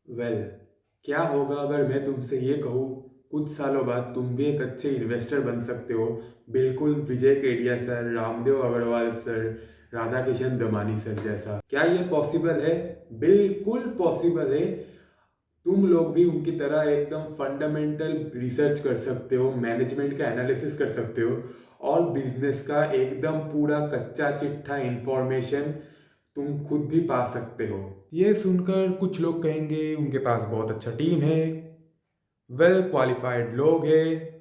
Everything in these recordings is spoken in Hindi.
वेल, क्या होगा अगर मैं तुमसे ये कहूँ कुछ सालों बाद तुम भी एक अच्छे इन्वेस्टर बन सकते हो। बिल्कुल Vijay Kedia sir, Ramdev Agrawal sir, Radha Kishan Damani sir जैसा। क्या ये पॉसिबल है? बिल्कुल पॉसिबल है। तुम लोग भी उनकी तरह एकदम फंडामेंटल रिसर्च कर सकते हो, मैनेजमेंट का एनालिसिस कर सकते हो और बिजनेस का एकदम पूरा कच्चा चिट्ठा इंफॉर्मेशन तुम खुद भी पा सकते हो। ये सुनकर कुछ लोग कहेंगे उनके पास बहुत अच्छा टीम है, वेल क्वालिफाइड लोग हैं,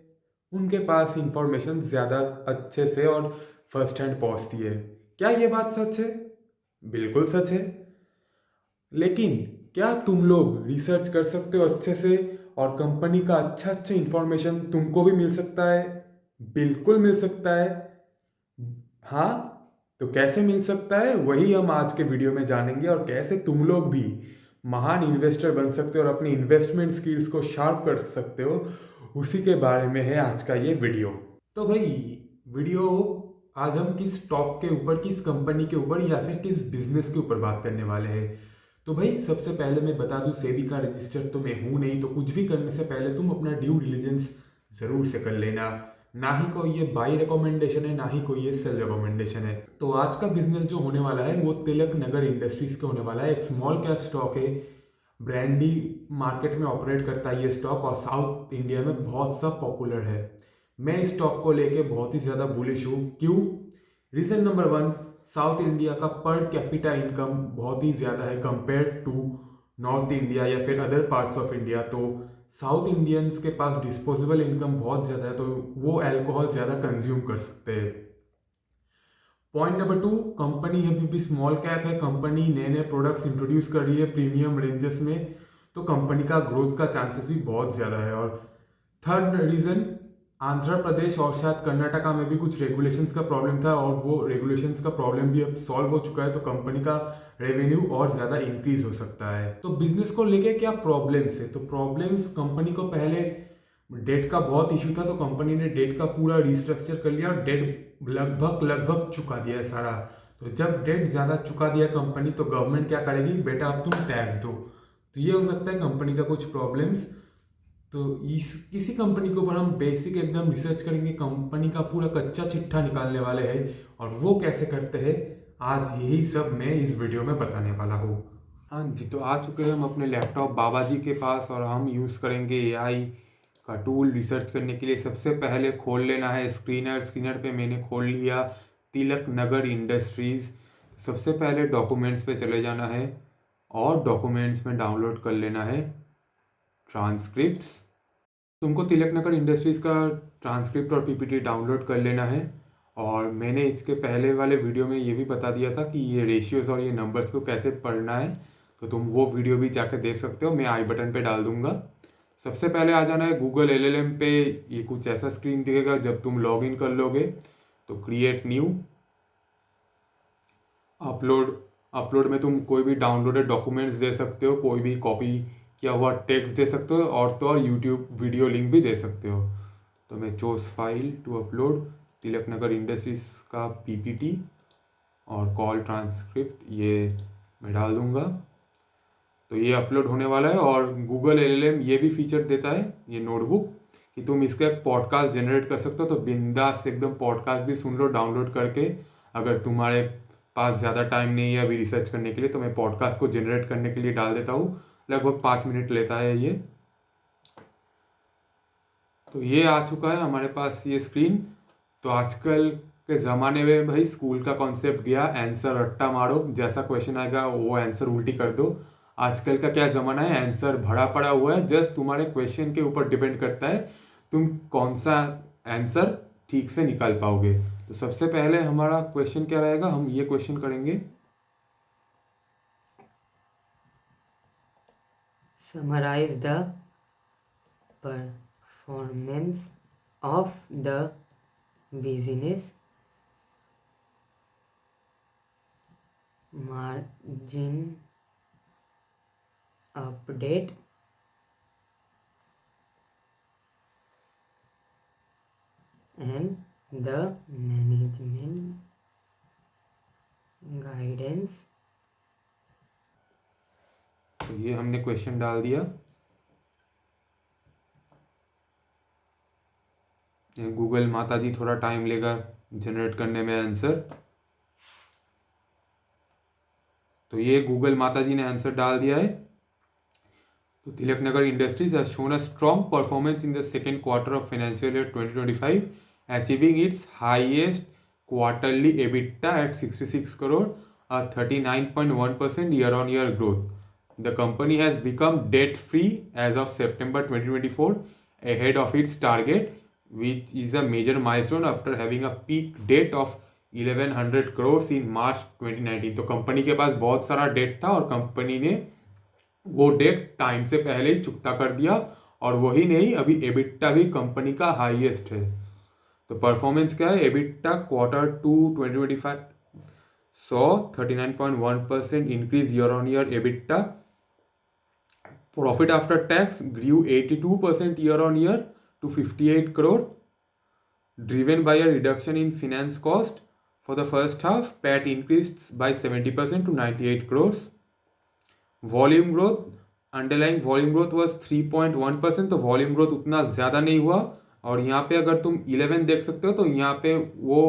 उनके पास इंफॉर्मेशन ज़्यादा अच्छे से और फर्स्ट हैंड पहुंचती है। क्या ये बात सच है? बिल्कुल सच है। लेकिन क्या तुम लोग रिसर्च कर सकते हो अच्छे से और कंपनी का अच्छा अच्छा इंफॉर्मेशन तुमको भी मिल सकता है? बिल्कुल मिल सकता है। हाँ, तो कैसे मिल सकता है वही हम आज के वीडियो में जानेंगे और कैसे तुम लोग भी महान इन्वेस्टर बन सकते हो और अपनी इन्वेस्टमेंट स्किल्स को शार्प कर सकते हो। उसी के बारे में है आज का ये वीडियो। तो भाई, वीडियो आज हम किस स्टॉक के ऊपर, किस कंपनी के ऊपर या फिर किस बिजनेस के ऊपर बात करने वाले हैं। तो भाई सबसे पहले मैं बता दूं, सेबी का रजिस्टर तो मैं हूं नहीं, तो कुछ भी करने से पहले तुम अपना ड्यू डिलिजेंस जरूर से कर लेना। ना ही कोई ये बाई रिकमेंडेशन है, ना ही कोई ये सेल रिकमेंडेशन है। तो आज का बिजनेस जो होने वाला है वो तिलक नगर इंडस्ट्रीज का होने वाला है। एक स्मॉल कैप स्टॉक है, ब्रांडी मार्केट में ऑपरेट करता है ये स्टॉक और साउथ इंडिया में बहुत सा पॉपुलर है। मैं इस स्टॉक को लेके बहुत ही ज़्यादा बुलिश हूँ। क्यों? Reason number one, south India का पर कैपिटा इनकम बहुत ही ज़्यादा है कंपेयर टू नॉर्थ इंडिया या फिर अदर पार्ट्स ऑफ इंडिया। तो साउथ इंडियंस के पास डिस्पोजेबल इनकम बहुत ज़्यादा है, तो वो अल्कोहल ज़्यादा कंज्यूम कर सकते हैं। पॉइंट नंबर टू, कंपनी अभी भी स्मॉल कैप है, कंपनी नए नए प्रोडक्ट्स इंट्रोड्यूस कर रही है प्रीमियम रेंजेस में, तो कंपनी का ग्रोथ का चांसेस भी बहुत ज़्यादा है। और थर्ड रीजन, आंध्र प्रदेश और शायद कर्नाटका में भी कुछ रेगुलेशंस का प्रॉब्लम था और वो रेगुलेशंस का प्रॉब्लम भी अब सॉल्व हो चुका है, तो कंपनी का रेवेन्यू और ज़्यादा इंक्रीज हो सकता है। तो बिजनेस को लेके क्या प्रॉब्लम्स है? तो प्रॉब्लम्स, कंपनी को पहले डेट का बहुत इशू था, तो कंपनी ने डेट का पूरा रिस्ट्रक्चर कर लिया और डेट लगभग लगभग चुका दिया है सारा। तो जब डेट ज़्यादा चुका दिया कंपनी, तो गवर्नमेंट क्या करेगी, बेटा अब तुम टैक्स दो। तो ये हो सकता है कंपनी का कुछ प्रॉब्लम्स। तो इस किसी कंपनी के ऊपर हम बेसिक एकदम रिसर्च करेंगे, कंपनी का पूरा कच्चा चिट्ठा निकालने वाले हैं और वो कैसे करते हैं, आज यही सब मैं इस वीडियो में बताने वाला हूँ। हाँ जी, तो आ चुके हैं हम अपने लैपटॉप बाबा जी के पास और हम यूज़ करेंगे एआई का टूल रिसर्च करने के लिए। सबसे पहले खोल लेना है स्क्रीनर। स्क्रीनर पे मैंने खोल लिया तिलक नगर इंडस्ट्रीज़। सबसे पहले डॉक्यूमेंट्स पे चले जाना है और डॉक्यूमेंट्स में डाउनलोड कर लेना है ट्रांसक्रिप्ट्स। तुमको तिलक नगर इंडस्ट्रीज़ का ट्रांसक्रिप्ट और पीपीटी डाउनलोड कर लेना है। और मैंने इसके पहले वाले वीडियो में ये भी बता दिया था कि ये रेशियोज़ और ये नंबर्स को कैसे पढ़ना है, तो तुम वो वीडियो भी जाकर देख सकते हो, मैं आई बटन पे डाल दूंगा। सबसे पहले आ जाना है गूगल एलएलएम पे। ये कुछ ऐसा स्क्रीन दिखेगा जब तुम लॉग इन कर लोगे। तो क्रिएट न्यू, अपलोड। अपलोड में तुम कोई भी डाउनलोडेड डॉक्यूमेंट्स दे सकते हो, कोई भी कॉपी किया हुआ टेक्स्ट दे सकते हो और तो और यूट्यूब वीडियो लिंक भी दे सकते हो। तो मैं choose file to upload Tilak Nagar Industries का पीपीटी और कॉल ट्रांसक्रिप्ट ये मैं डाल दूंगा। तो ये अपलोड होने वाला है और गूगल एलएलएम ये भी फीचर देता है, ये नोटबुक, कि तुम इसका एक पॉडकास्ट जनरेट कर सकते हो। तो बिंदास से एकदम पॉडकास्ट भी सुन लो डाउनलोड करके। अगर तुम्हारे पास ज़्यादा टाइम नहीं है अभी रिसर्च करने के लिए, तो मैं पॉडकास्ट को जनरेट करने के लिए डाल देता हूँ। लगभग 5 मिनट लेता है ये। तो ये आ चुका है हमारे पास ये स्क्रीन। तो आजकल के ज़माने में भाई स्कूल का कॉन्सेप्ट गया, आंसर रट्टा मारो, जैसा क्वेश्चन आएगा वो आंसर उल्टी कर दो। आजकल का क्या ज़माना है, आंसर भरा पड़ा हुआ है, जस्ट तुम्हारे क्वेश्चन के ऊपर डिपेंड करता है तुम कौन सा आंसर ठीक से निकाल पाओगे। तो सबसे पहले हमारा क्वेश्चन क्या रहेगा, हम ये क्वेश्चन करेंगे। Summarize the performance of the business, margin update, and the management guidance तो ये हमने क्वेश्चन डाल दिया। गूगल माता जी थोड़ा टाइम लेगा जनरेट करने में आंसर। तो ये गूगल माता जी ने आंसर डाल दिया है। तो Tilaknagar Industries has shown a strong performance in the second quarter of financial year 2025, achieving its highest quarterly EBITDA at 66 crore, a 39.1% year-on-year growth. The company has become debt-free as of September 2024, ahead of its target, which is a major milestone after having a peak debt of 1100 crores in March 2019. तो कंपनी के पास बहुत सारा डेट था और कंपनी ने वो डेट टाइम से पहले ही चुकता कर दिया, और वही नहीं, अभी एबिटा भी कंपनी का हाईएस्ट है। तो परफॉर्मेंस क्या है, EBITDA quarter 2 2025 so 39.1% increase year on year EBITDA. Profit after tax grew 82% year on year to 58 crore, driven by a reduction in finance cost. For the first half, PAT increased by 70% to 98 crores. Volume growth, underlying volume growth was 3.1%, तो वॉल्यूम ग्रोथ उतना ज़्यादा नहीं हुआ। और यहाँ पे अगर तुम 11 देख सकते हो तो यहाँ पे वो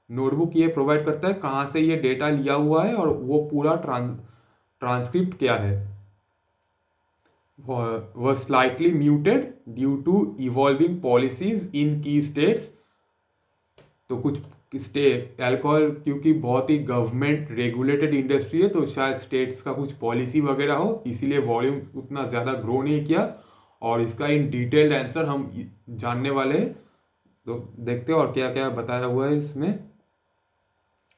नोटबुक ये प्रोवाइड करता है कहाँ से ये डेटा लिया हुआ है और वो पूरा ट्रांसक्रिप्ट क्या है। वह slightly muted due to evolving policies in key states. तो कुछ स्टेट अल्कोहल क्योंकि बहुत ही गवर्नमेंट रेगुलेटेड इंडस्ट्री है तो शायद स्टेट्स का कुछ पॉलिसी वगैरह हो, इसीलिए वॉल्यूम उतना ज़्यादा ग्रो नहीं किया। और इसका इन डिटेल्ड आंसर हम जानने वाले हैं, तो देखते हैं और क्या क्या बताया हुआ है इसमें।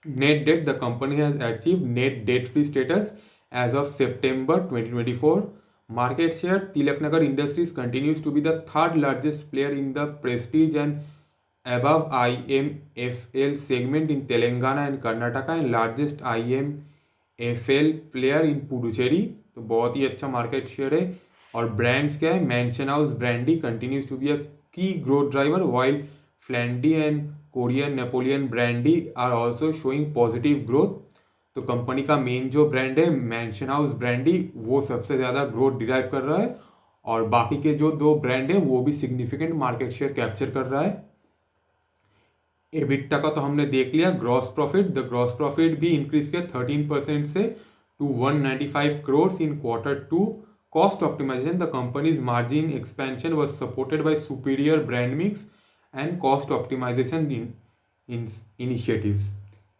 Net debt, the company has achieve net debt free status as of September 2024. Market share, Tilaknagar Industries continues to be the third largest player in the prestige and above IMFL segment in Telangana and Karnataka and largest IMFL player in Puducherry. तो बहुत ही अच्छा मार्केट शेयर है। और ब्रांड्स क्या है, Mansion House brandy continues to be a key growth driver, while Flandy and Courrier Napoleon brandy are also showing positive growth. तो कंपनी का मेन जो ब्रांड है मैंशन हाउस ब्रांडी वो सबसे ज़्यादा ग्रोथ डिराइव कर रहा है, और बाकी के जो दो ब्रांड है वो भी सिग्निफिकेंट मार्केट शेयर कैप्चर कर रहा है। एबिटा का तो हमने देख लिया। Gross profit, the gross profit भी इंक्रीज किया 13% से to 195 crores in quarter 2. Cost optimisation, the company's margin expansion was supported by superior brand mix and cost optimisation initiatives.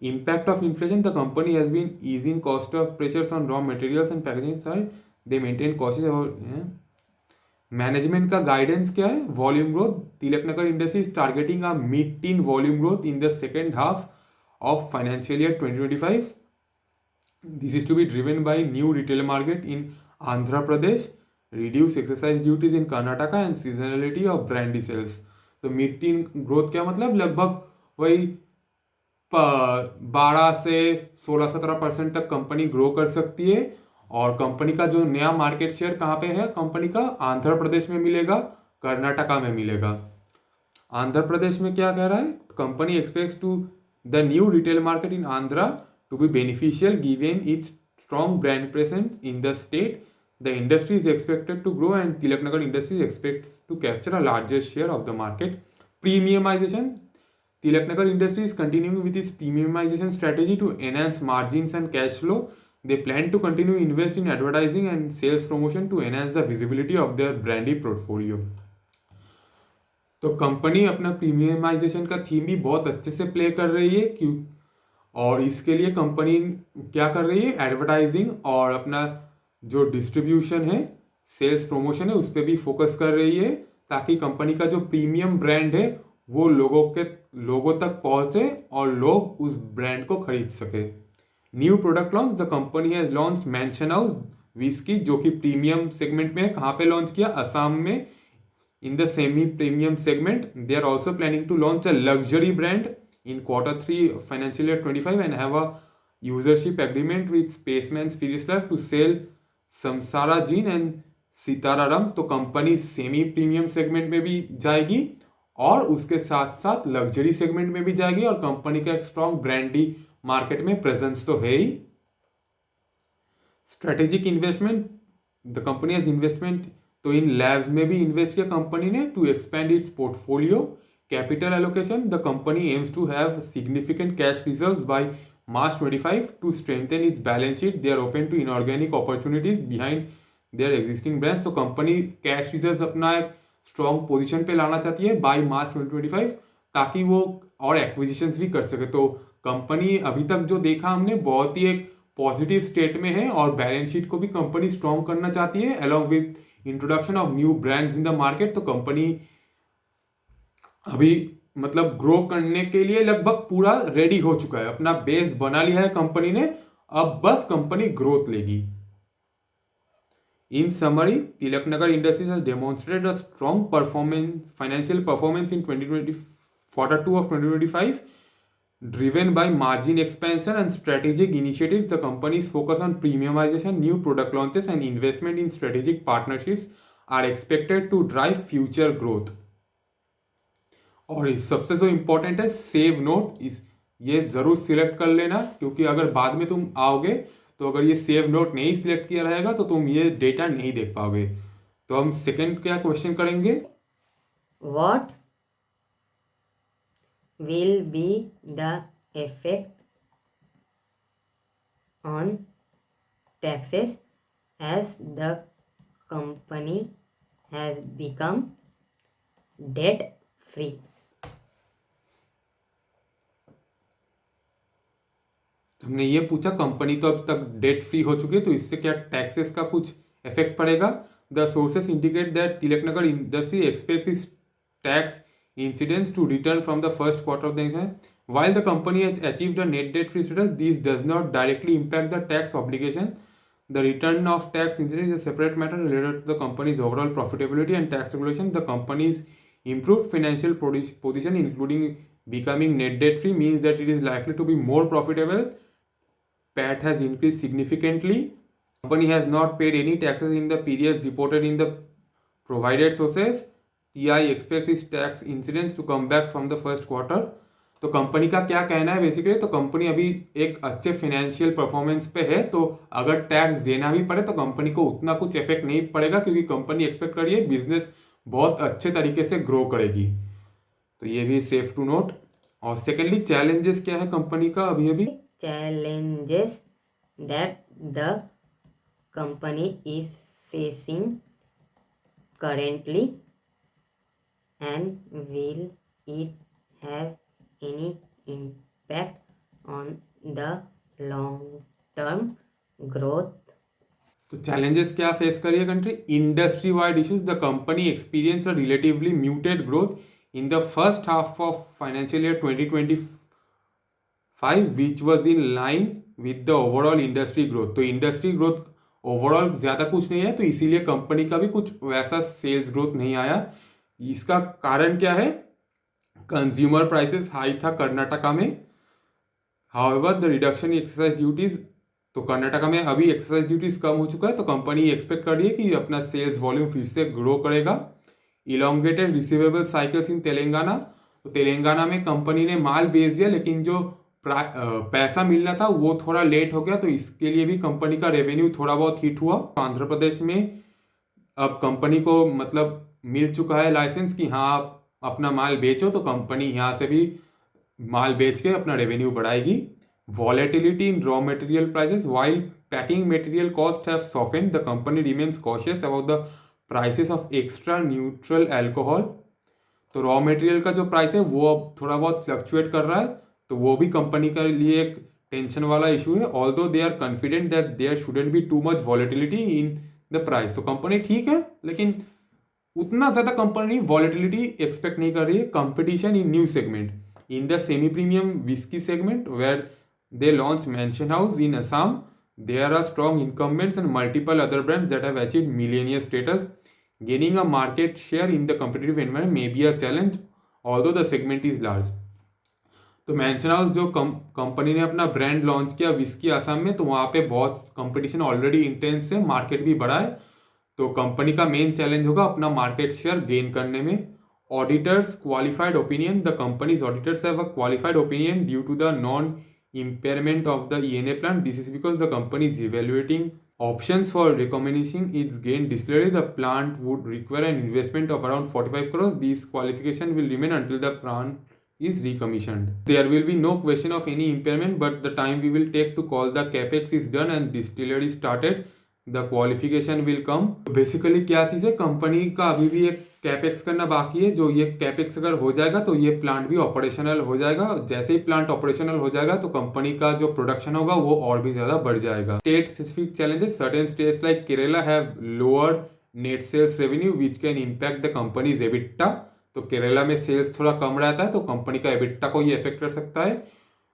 Impact of inflation, the company has been easing cost of pressures on raw materials and packaging side. They maintain cautious management का गाइडेंस क्या है, volume growth, Tilaknagar Industries targeting a mid teen volume growth in the second half of financial year 2025. This is to be driven by new retail market in Andhra Pradesh, reduce excise duties in Karnataka and seasonality of brandy sales. तो मिड-टीन ग्रोथ क्या मतलब, लगभग वही 12 से 16-17% तक कंपनी ग्रो कर सकती है। और कंपनी का जो नया मार्केट शेयर कहाँ पे है, कंपनी का आंध्र प्रदेश में मिलेगा, कर्नाटका में मिलेगा। आंध्र प्रदेश में क्या कह रहा है, company expects to the new retail market in Andhra to be beneficial given its strong brand presence in the state. The industry is expected to grow and Tilaknagar Industries expects to capture a largest share of the market. Premiumisation, Tilaknagar Industries continuing with its premiumisation strategy to enhance margins and cash flow. They plan to continue invest in advertising and sales promotion to enhance the visibility of their brandy portfolio. तो कंपनी अपना प्रीमियमाइजेशन का थीम भी बहुत अच्छे से प्ले कर रही है, क्यों, और इसके लिए कंपनी क्या कर रही है, एडवर्टाइजिंग और अपना जो डिस्ट्रीब्यूशन है, सेल्स प्रमोशन है, उस पर भी फोकस कर रही है, ताकि कंपनी का जो प्रीमियम ब्रांड है वो लोगों तक पहुंचे और लोग उस ब्रांड को खरीद सके. New product launch, the company has launch Mansion house whisky, जो कि प्रीमियम सेगमेंट में है. कहाँ पे लॉन्च किया, असम में, in the semi premium segment. They are also planning to launch a luxury brand in quarter 3 financial year 25 and have a usership agreement with Spaceman Spirits Lab to sell Samsara gin and Sitara rum. तो कंपनी सेमी प्रीमियम सेगमेंट में भी जाएगी और उसके साथ साथ लग्जरी सेगमेंट में भी जाएगी, और कंपनी का एक स्ट्रॉन्ग ब्रांडी मार्केट में प्रेजेंस तो है ही. Strategic investment, the company has investment, तो इन लैब्स में भी इन्वेस्ट किया कंपनी ने to expand its portfolio. Capital allocation, the company aims to have significant cash reserves by March 25 to strengthen its balance sheet. They are open to inorganic opportunities behind their existing brands. तो कंपनी कैश रिजर्व अपना एक स्ट्रॉन्ग पोजीशन पे लाना चाहती है बाय मार्च 2025 ताकि वो और एक्विजिशंस भी कर सके। तो कंपनी अभी तक जो देखा हमने बहुत ही एक पॉजिटिव स्टेट में है और बैलेंस शीट को भी कंपनी स्ट्रॉन्ग करना चाहती है along with introduction of new brands in the market. तो कंपनी अभी मतलब ग्रो करने के लिए लगभग पूरा रेडी हो चुका है, अपना बेस बना लिया है कंपनी ने, अब बस कंपनी ग्रोथ लेगी। इन summary, Tilaknagar Industries has demonstrated a strong performance, financial performance in 2020 Q2 of 2025 driven by margin expansion and strategic initiatives. The company's focus on premiumization, new product launches and investment in strategic partnerships are expected to drive future growth. और इस सबसे जो इम्पोर्टेंट है सेव नोट, इस ये ज़रूर सिलेक्ट कर लेना क्योंकि अगर बाद में तुम आओगे तो अगर ये सेव नोट नहीं सिलेक्ट किया रहेगा तो तुम ये डेटा नहीं देख पाओगे। तो हम सेकंड क्या क्वेश्चन करेंगे, What will be the effect on taxes as the company has become debt free? हमने ये पूछा कंपनी तो अब तक डेट फ्री हो चुकी है तो इससे क्या टैक्सेस का कुछ इफेक्ट पड़ेगा। The sources indicate that Tilaknagar industry aspects इस tax incidents to return from the first quarter of the year. While the company has achieved a net debt free status, this does not directly impact the tax obligation. The return of tax incidents is a separate matter related to the company's overall profitability and tax regulation. The company's improved financial position, including becoming net debt free, means that it is likely to be more profitable. PAT has increased significantly. Company has not paid any taxes in the periods reported in the provided sources. TI expects its tax incidents to come back from the first quarter. तो कंपनी का क्या कहना है बेसिकली, तो कंपनी अभी एक अच्छे फाइनेंशियल परफॉर्मेंस पे है तो अगर टैक्स देना भी पड़े तो कंपनी को उतना कुछ इफेक्ट नहीं पड़ेगा क्योंकि कंपनी एक्सपेक्ट कर रही है बिजनेस बहुत अच्छे तरीके से ग्रो करेगी। तो ये भी सेफ टू नोट। और सेकेंडली चैलेंजेस क्या है कंपनी का अभी Challenges that the company is facing currently, and will it have any impact on the long-term growth? तो चैलेंजेस क्या फेस कर रही है country, industry wide issues. The company experience a relatively muted growth in the first half of financial year 2025 which was in line with the overall industry growth. तो इंडस्ट्री ग्रोथ ओवरऑल ज़्यादा कुछ नहीं है तो इसीलिए कंपनी का भी कुछ वैसा सेल्स ग्रोथ नहीं आया। इसका कारण क्या है, कंज्यूमर प्राइसेस हाई था कर्नाटका में। However the reduction in excise duties, तो कर्नाटका में अभी एक्साइज ड्यूटीज कम हो चुका है तो कंपनी एक्सपेक्ट कर रही है कि अपना सेल्स वॉल्यूम फिर से ग्रो करेगा। इलोंगेटेड रिसीवेबल साइकिल्स इन तेलंगाना, तो तेलंगाना में कंपनी ने माल बेच दिया लेकिन जो पैसा मिलना था वो थोड़ा लेट हो गया तो इसके लिए भी कंपनी का रेवेन्यू थोड़ा बहुत हिट हुआ। आंध्र प्रदेश में अब कंपनी को मतलब मिल चुका है लाइसेंस कि हाँ आप अपना माल बेचो तो कंपनी यहाँ से भी माल बेच के अपना रेवेन्यू बढ़ाएगी। Volatility in raw material prices, while packing material cost have softened the company remains cautious about the prices of extra neutral alcohol. तो रॉ मटेरियल का जो प्राइस है वो अब थोड़ा बहुत फ्लक्चुएट कर रहा है तो वो भी कंपनी के लिए एक टेंशन वाला इशू है। Although they are confident that there shouldn't be too much volatility in the price. तो कंपनी ठीक है लेकिन उतना ज़्यादा कंपनी वॉलेटिलिटी एक्सपेक्ट नहीं कर रही है। Competition in new segment, in the semi premium whisky segment where they launch Mansion House in Assam, there are strong incumbents and multiple other brands that have achieved millionaire status. Gaining a market share in the competitive environment may be a challenge although the segment is large. तो मैंशन हाउस जो कंपनी ने अपना ब्रांड लॉन्च किया विस्की असम में तो वहाँ पे बहुत कंपटीशन ऑलरेडी इंटेंस है, मार्केट भी बड़ा है तो कंपनी का मेन चैलेंज होगा अपना मार्केट शेयर गेन करने में। Auditors qualified opinion, the company's auditors have a qualified opinion due to the non impairment of the ENA plant. This is because the company is evaluating Options for recommissioning its gain distillery, the plant would require an investment of around 45 crores. These qualification will remain until the plant is recommissioned. There will be no question of any impairment, but the time we will take to call the capex is done and distillery started, the qualification will come. Basically क्या चीज़ है, कंपनी का अभी भी एक कैपेक्स करना बाकी है. जो ये कैपेक्स अगर हो जाएगा तो ये प्लांट भी ऑपरेशनल हो जाएगा. जैसे ही प्लांट ऑपरेशनल हो जाएगा तो कंपनी का जो प्रोडक्शन होगा वो और भी ज्यादा बढ़ जाएगा. State specific challenges, certain states like Kerala have lower net sales revenue which can impact the company's EBITDA. तो केरला में सेल्स थोड़ा कम रहता है तो कंपनी का एबिटा को ये इफेक्ट कर सकता है.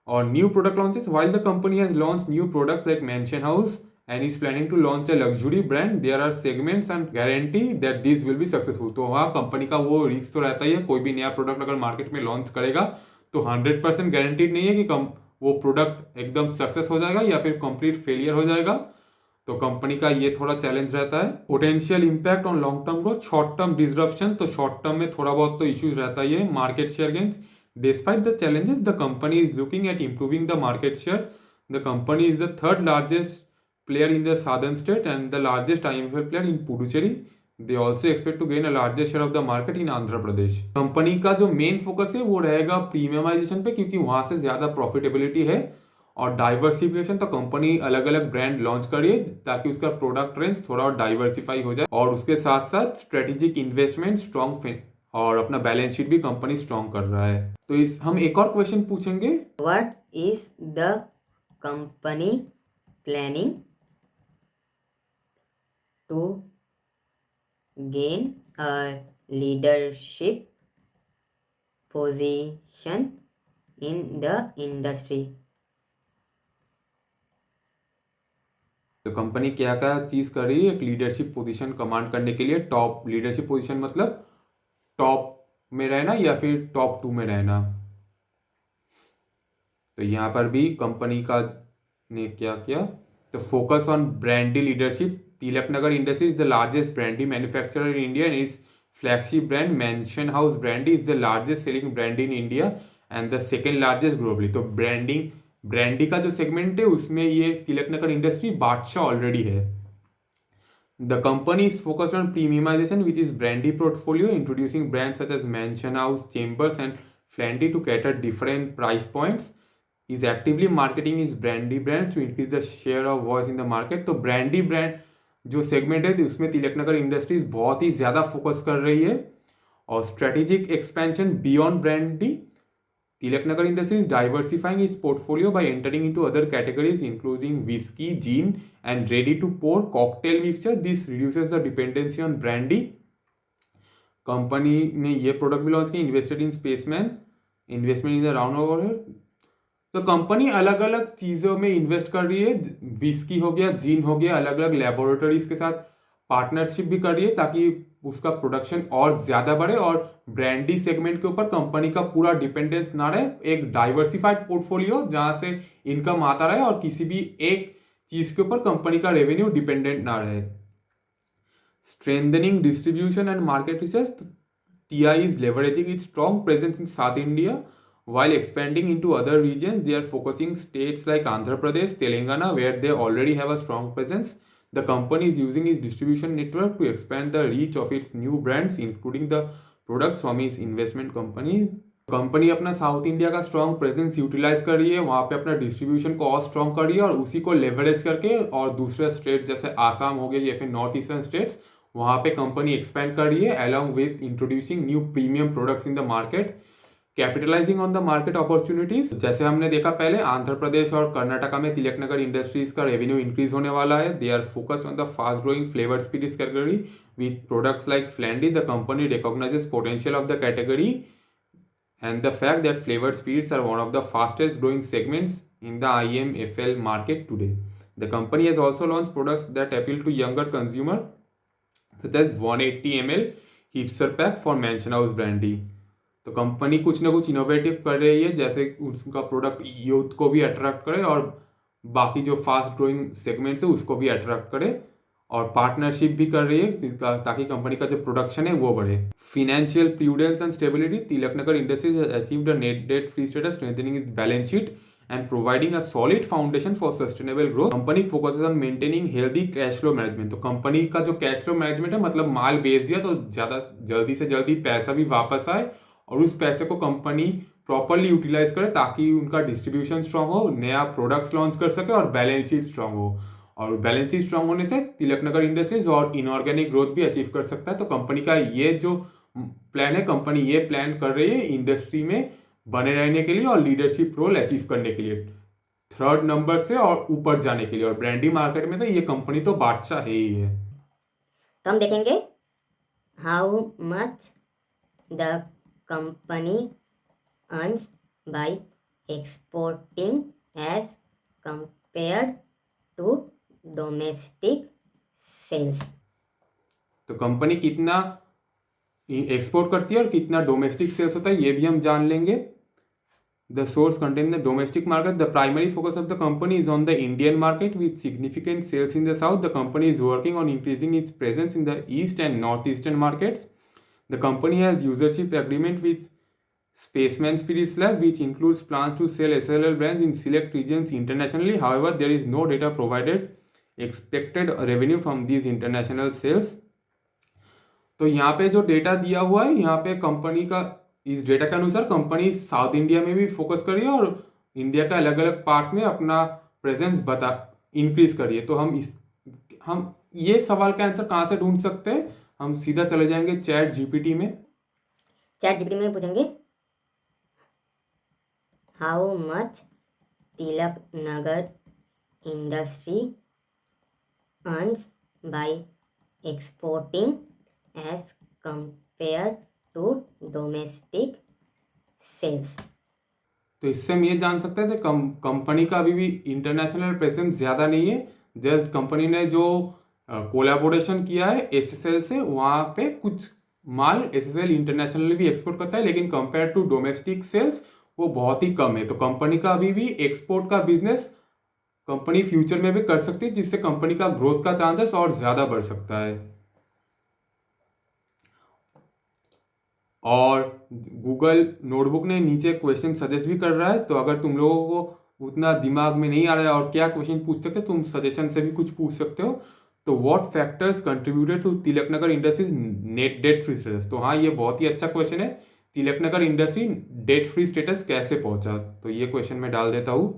और new product launches, while the company has launch new products like mention house and is planning to launch a luxury brand, there are segments and guarantee that these will be successful. तो वहाँ कंपनी का वो रिस्क तो रहता ही है. कोई भी नया प्रोडक्ट अगर मार्केट में लॉन्च करेगा तो 100% गारंटीड नहीं है कि वो प्रोडक्ट एकदम सक्सेस हो जाएगा या फिर कंप्लीट फेलियर हो जाएगा. तो कंपनी का ये थोड़ा चैलेंज रहता है. Potential impact on long term growth, short term disruption, तो शॉर्ट टर्म में थोड़ा बहुत तो इश्यूज रहता ही है. Market share gains, despite the challenges the company is looking at improving the market share. The company is the third largest player in the southern state and the largest IMFL player in Puducherry. They also expect to gain a larger share of the market in Andhra Pradesh. Company का जो मेन फोकस है वो रहेगा प्रीमियमाइजेशन पे, क्योंकि वहां से ज्यादा प्रॉफिटेबिलिटी है. और डाइवर्सिफिकेशन, तो कंपनी अलग अलग ब्रांड लॉन्च करिए ताकि उसका प्रोडक्ट रेंज थोड़ा और डाइवर्सिफाई हो जाए. और उसके साथ साथ स्ट्रेटेजिक इन्वेस्टमेंट, स्ट्रॉन्ग और अपना बैलेंस शीट भी कंपनी स्ट्रॉन्ग कर रहा है. तो इस हम एक और क्वेश्चन पूछेंगे. What is the company planning to gain a leadership position in the industry? तो कंपनी क्या क्या चीज कर रही है एक लीडरशिप पोजीशन कमांड करने के लिए. टॉप लीडरशिप पोजीशन मतलब टॉप में रहना या फिर टॉप 2 में रहना. तो यहाँ पर भी कंपनी का ने क्या किया, तो focus on brandy leadership. Tilaknagar industry is the largest brandy manufacturer in India and its flagship brand Mansion House brandy is the largest selling brandy in India and the second largest globally. तो ब्रांडी का जो सेगमेंट है उसमें ये तिलकनगर इंडस्ट्री बादशाह ऑलरेडी है. The company is focused on premiumisation which is brandy portfolio, introducing brands such as Mansion House, Chambers and Flandy to cater different price points. is actively marketing his brandy brands to increase the share of voice in the market. तो ब्रांडी ब्रांड जो सेगमेंट है उसमें तिलकनगर इंडस्ट्रीज बहुत ही ज़्यादा फोकस कर रही है. और strategic expansion beyond brandy, Tilaknagar Industries diversifying its portfolio by entering into other categories including whisky, gin and ready to pour cocktail mixture. This reduces the dependency on brandy. Company ने ये प्रोडक्ट भी लॉन्च किया. Invested in Spaceman, investment in the round over. तो कंपनी अलग अलग चीज़ों में इन्वेस्ट कर रही है. विस्की हो गया, जीन हो गया, अलग अलग लेबोरेटरीज के साथ पार्टनरशिप भी कर रही है ताकि उसका प्रोडक्शन और ज़्यादा बढ़े. और ब्रांडी सेगमेंट के ऊपर कंपनी का पूरा डिपेंडेंस ना रहे. एक डाइवर्सिफाइड पोर्टफोलियो जहाँ से इनकम आता रहे और किसी भी एक चीज़ के ऊपर कंपनी का रेवेन्यू डिपेंडेंट ना रहे. Strengthening distribution and market research, TI is leveraging its strong presence in South India while expanding into other regions. They are focusing states like Andhra Pradesh, Telangana, where they already have a strong presence. The company is using its distribution network to expand the reach of its new brands, including the products from its investment company. Company अपना साउथ इंडिया का स्ट्रॉन्ग प्रेजेंस यूटिलाइज कर रही है, वहाँ पे अपना डिस्ट्रीब्यूशन को और स्ट्रॉन्ग कर रही है और उसी को लेवरेज करके और दूसरे स्टेट जैसे आसाम हो गए या फिर नॉर्थ ईस्टर्न स्टेट्स वहाँ पे कंपनी एक्सपेंड कर रही है along with introducing new premium products in the market, capitalising on the market opportunities. जैसे हमने देखा पहले आंध्र प्रदेश और कर्नाटका में तिलकनगर इंडस्ट्रीज का रेवेन्यू इंक्रीज होने वाला है. They are focused on the fast growing flavoured spirits category with products like Flandy. The company recognises potential of the category and the fact that flavored spirits are one of the fastest growing segments in the IMFL market today. The company has also launched products that appeal to younger consumer such as 180 ml hipster pack for Mansion House brandy. तो कंपनी कुछ ना कुछ इनोवेटिव कर रही है जैसे उसका प्रोडक्ट यूथ को भी अट्रैक्ट करे और बाकी जो फास्ट ग्रोइंग सेगमेंट्स है उसको भी अट्रैक्ट करे और पार्टनरशिप भी कर रही है ताकि कंपनी का जो प्रोडक्शन है वो बढ़े. Financial prudence and stability. Tilaknagar Industries has achieved a net debt free status, strengthening its balance sheet and providing a solid foundation for sustainable growth. Company focuses on maintaining healthy cash flow management. तो कंपनी का जो कैश फ्लो मैनेजमेंट है, मतलब माल बेच दिया तो ज़्यादा जल्दी से जल्दी पैसा भी वापस आए और उस पैसे को कंपनी प्रॉपरली यूटिलाइज करे ताकि उनका डिस्ट्रीब्यूशन स्ट्रांग हो, नया प्रोडक्ट्स लॉन्च कर सके और बैलेंस शीट स्ट्रांग हो। और बैलेंस शीट स्ट्रांग होने से तिलकनगर इंडस्ट्रीज और इनऑर्गेनिक ग्रोथ भी अचीव कर सकता है। तो कंपनी का ये जो प्लान है, कंपनी ये प्लान कर रही है इंडस्ट्री में बने रहने के लिए और लीडरशिप रोल अचीव करने के लिए, थर्ड नंबर से और ऊपर जाने के लिए। और ब्रांडी मार्केट में तो ये कंपनी तो बादशाह है ही है। तो हम देखेंगे how much the company earns by exporting as compared to domestic sales. तो कंपनी कितना एक्सपोर्ट करती है और कितना डोमेस्टिक सेल्स होता है ये भी हम जान लेंगे। The source contain the domestic market. The primary focus of the company is on the Indian market with significant sales in the south. The company is working on increasing its presence in the east and north eastern markets. The company has usership agreement with Spaceman Spirits Lab, which includes plans to sell SLL brands in select regions internationally. However, there is no data provided expected revenue from these international sales. तो यहाँ पे जो डेटा दिया हुआ है, यहाँ पे कंपनी का इस डेटा के अनुसार कंपनी साउथ इंडिया में भी फोकस कर रही है और इंडिया के अलग अलग पार्ट्स में अपना प्रेजेंस इंक्रीज कर रही है। तो हम ये सवाल का आंसर कहाँ से ढूंढ सकते हैं? हम सीधा चले जाएंगे चैट जीपीटी में। चैट जीपीटी में पूछेंगे how much Tilak Nagar industry earns by exporting as compare to domestic sales. तो इससे हम ये जान सकते हैं कि कंपनी का अभी भी इंटरनेशनल प्रेजेंस ज़्यादा नहीं है। जस्ट कंपनी ने जो कोलैबोरेशन किया है एसएसएल से, वहाँ पे कुछ माल एसएसएल इंटरनेशनली भी एक्सपोर्ट करता है, लेकिन कंपेयर टू डोमेस्टिक सेल्स वो बहुत ही कम है। तो कंपनी का अभी भी एक्सपोर्ट का बिजनेस कंपनी फ्यूचर में भी कर सकती है, जिससे कंपनी का ग्रोथ का चांसेस और ज़्यादा बढ़ सकता है। और गूगल नोटबुक ने नीचे क्वेश्चन सजेस्ट भी कर रहा है, तो अगर तुम लोगों को उतना दिमाग में नहीं आ रहा है और क्या क्वेश्चन पूछ सकते हो, तुम सजेशन से भी कुछ पूछ सकते हो। तो what factors contributed to Tilaknagar Industries net debt free status. तो हाँ, ये बहुत ही अच्छा क्वेश्चन है। Tilaknagar industry debt free status कैसे पहुंचा, तो ये क्वेश्चन मैं डाल देता हूँ।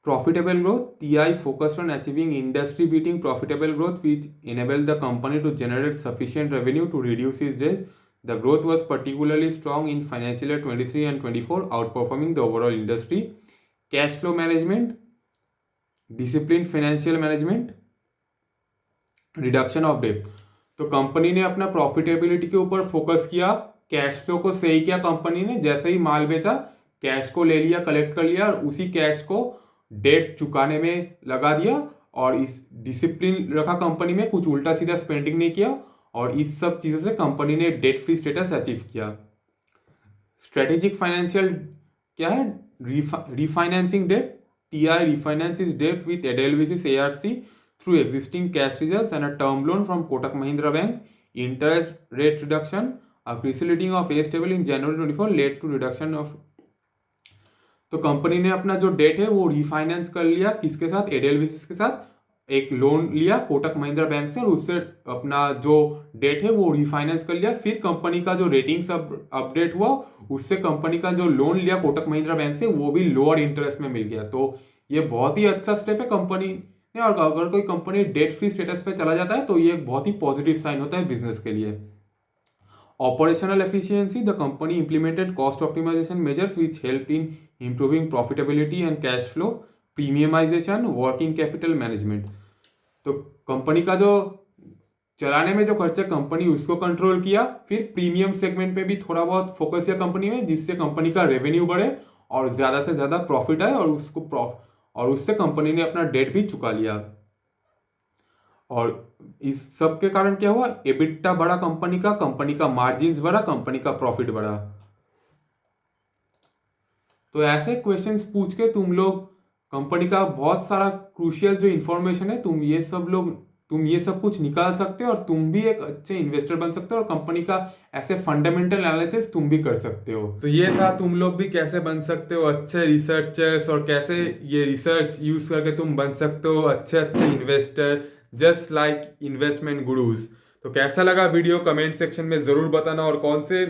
Profitable growth. TI focused on achieving industry beating profitable growth which enabled the company to generate sufficient revenue to reduce its debt. The growth was particularly strong in financial year 23 and 24, outperforming the overall industry. Cash flow management, disciplined financial management, reduction of debt. तो कंपनी ने अपना प्रॉफिटेबिलिटी के ऊपर फोकस किया, कैश फ्लो को सही किया। कंपनी ने जैसे ही माल बेचा, कैश को ले लिया, कलेक्ट कर लिया और उसी कैश को डेट चुकाने में लगा दिया और इस डिसिप्लिन रखा कंपनी में, कुछ उल्टा सीधा स्पेंडिंग नहीं किया और इस सब चीज़ों से कंपनी ने डेट फ्री स्टेटस अचीव किया। स्ट्रेटेजिक फाइनेंशियल क्या है? Refinancing debt. TI refinances debt with Edelweiss ARC through existing cash reserves and a term loan from Kotak Mahindra Bank. Interest rate reduction. A preceding of A stable in January 24 led to reduction of। तो कंपनी ने अपना जो डेट है वो रिफाइनेंस कर लिया, किसके साथ? एडेलविस के साथ। एक लोन लिया कोटक महिंद्रा बैंक से और उससे अपना जो डेट है वो रिफाइनेंस कर लिया। फिर कंपनी का जो रेटिंग्स अपडेट हुआ, उससे कंपनी का जो लोन लिया कोटक महिंद्रा बैंक से वो भी लोअर इंटरेस्ट में मिल गया। तो ये बहुत ही अच्छा स्टेप है कंपनी ने। और अगर कोई कंपनी डेट फ्री स्टेटस पे चला जाता है तो ये एक बहुत ही पॉजिटिव साइन होता है बिजनेस के लिए। Operational efficiency. The company implemented cost optimization measures which helped in improving profitability and cash flow. Premiumization, working capital management. तो कंपनी का जो चलाने में जो खर्चा कंपनी उसको कंट्रोल किया, फिर प्रीमियम सेगमेंट पे भी थोड़ा बहुत फोकस किया कंपनी में, जिससे कंपनी का रेवेन्यू बढ़े और ज़्यादा से ज़्यादा प्रॉफिट आए और उससे कंपनी ने अपना डेट भी चुका लिया। और इस सब के कारण क्या हुआ? एबिटा बढ़ा कंपनी का मार्जिन्स बढ़ा, कंपनी का प्रॉफिट बढ़ा। तो ऐसे क्वेश्चंस पूछ के तुम लोग कंपनी का बहुत सारा क्रूशियल जो इंफॉर्मेशन है तुम ये सब लोग तुम ये सब कुछ निकाल सकते हो और तुम भी एक अच्छे इन्वेस्टर बन सकते हो और कंपनी का ऐसे फंडामेंटल एनालिसिस तुम भी कर सकते हो। तो ये था तुम लोग भी कैसे बन सकते हो अच्छे रिसर्चर्स और कैसे ये रिसर्च यूज करके तुम बन सकते हो अच्छे अच्छे investor just like investment gurus. तो कैसा लगा वीडियो कमेंट सेक्शन में जरूर बताना, और कौन से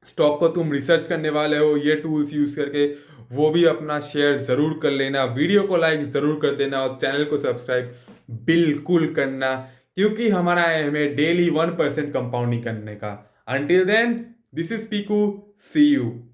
स्टॉक को तुम रिसर्च करने वाले हो ये टूल्स यूज करके वो भी अपना शेयर जरूर कर लेना। वीडियो को लाइक जरूर कर देना और चैनल को सब्सक्राइब बिल्कुल करना, क्योंकि हमारा एम है डेली 1% कंपाउंडिंग करने का। Until then, this is Piku, see you.